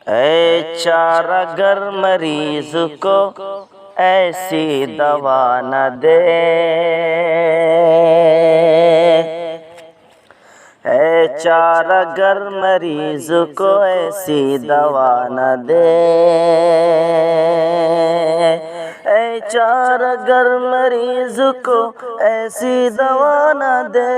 اے چارہ گر مریض کو ایسی دوا نہ دے، اے چارہ گر مریض کو ایسی دوا نہ دے، اے چارہ گر مریض کو ایسی دوا نہ دے،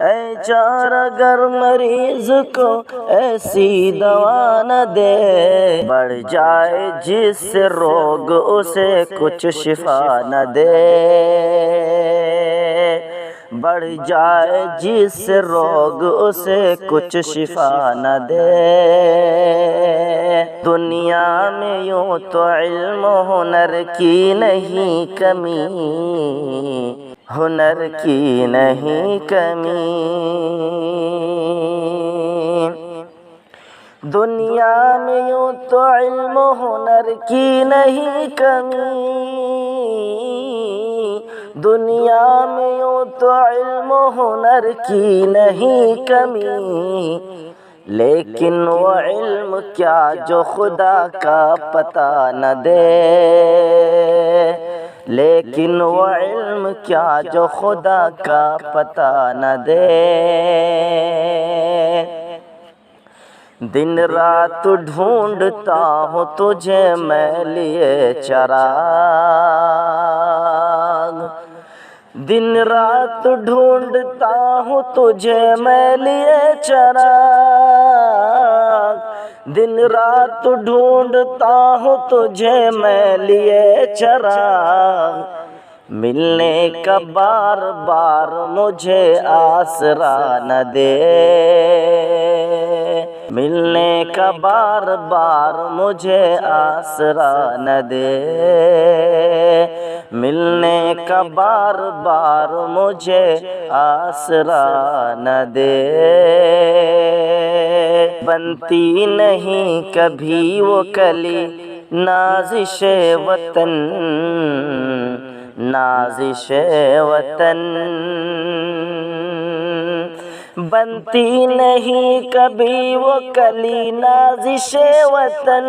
اے چارہ گر مریض کو ایسی دوا نہ دے، بڑھ جائے جس سے روگ اسے کچھ شفا نہ دے، بڑھ جائے جس سے روگ اسے کچھ شفا نہ دے۔ دنیا میں یوں تو علم و ہنر کی نہیں کمی، ہنر کی نہیں کمی، دنیا میں یوں تو علم و ہنر کی نہیں کمی، دنیا میں یوں تو علم و ہنر کی نہیں کمی، لیکن وہ علم کیا جو خدا کا پتہ نہ دے، لیکن وہ علم کیا جو خدا کا پتہ نہ دے۔ دن رات ڈھونڈتا ہوں تجھے میں لیے چراغ، دن رات ڈھونڈتا ہوں تجھے میں لیے چراغ، دن رات ڈھونڈتا ہوں تجھے میں لیے چراغ، ملنے کا بار بار مجھے آسرا نہ دے، ملنے کا بار بار مجھے آسرا نہ دے، ملنے کا بار بار مجھے آسرا نہ دے۔ بنتی نہیں کبھی وہ کلی نازش وطن، نازش وطن، بنتی نہیں کبھی وہ کلی نازش وطن،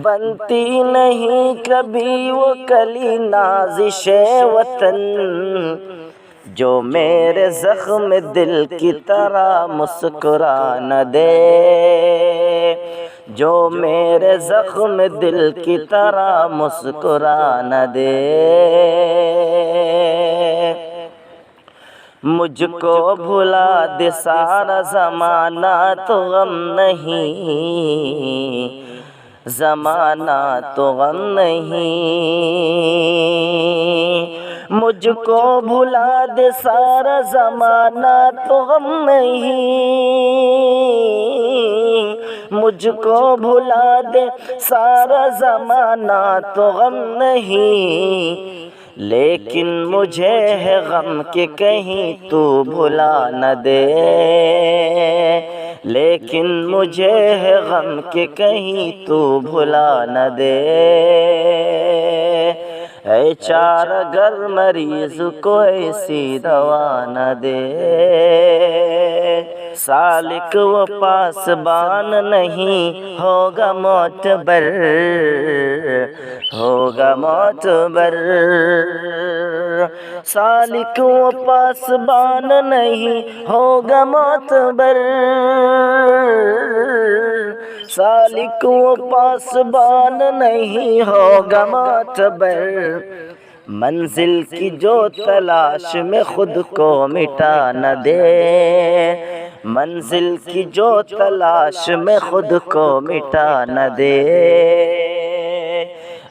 بنتی نہیں کبھی وہ کلی نازش وطن، جو میرے زخم دل کی طرح مسکرا نہ دے، جو میرے زخم دل کی طرح مسکرا نہ دے۔ مجھ کو بھلا دے سارا زمانہ تو غم نہیں، زمانہ تو غم نہیں، مجھ کو بھلا دے سارا زمانہ تو غم نہیں، مجھ کو بھلا دے سارا زمانہ تو غم نہیں، لیکن مجھے ہے غم کہ کہیں تو بھلا نہ دے، لیکن مجھے ہے غم کہ کہیں تو بھلا نہ دے۔ اے چارہ گر مریض کو ایسی دوا نہ دے، سالک و پاسبان نہیں ہوگا معتبر، ہوگا معتبر، سالک و پاسبان نہیں ہوگا معتبر، سالک و پاسبان نہیں ہوگا معتبر، منزل کی جو تلاش میں خود کو مٹا نہ دے، منزل کی جو تلاش میں خود کو مٹا نہ دے۔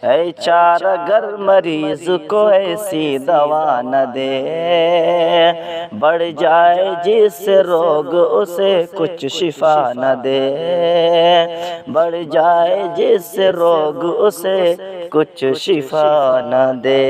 اے چارہ گر مریض کو ایسی دوا نہ دے، بڑھ جائے جس روگ اسے کچھ شفا نہ دے، بڑھ جائے جس روگ اسے کچھ شفا نہ دے۔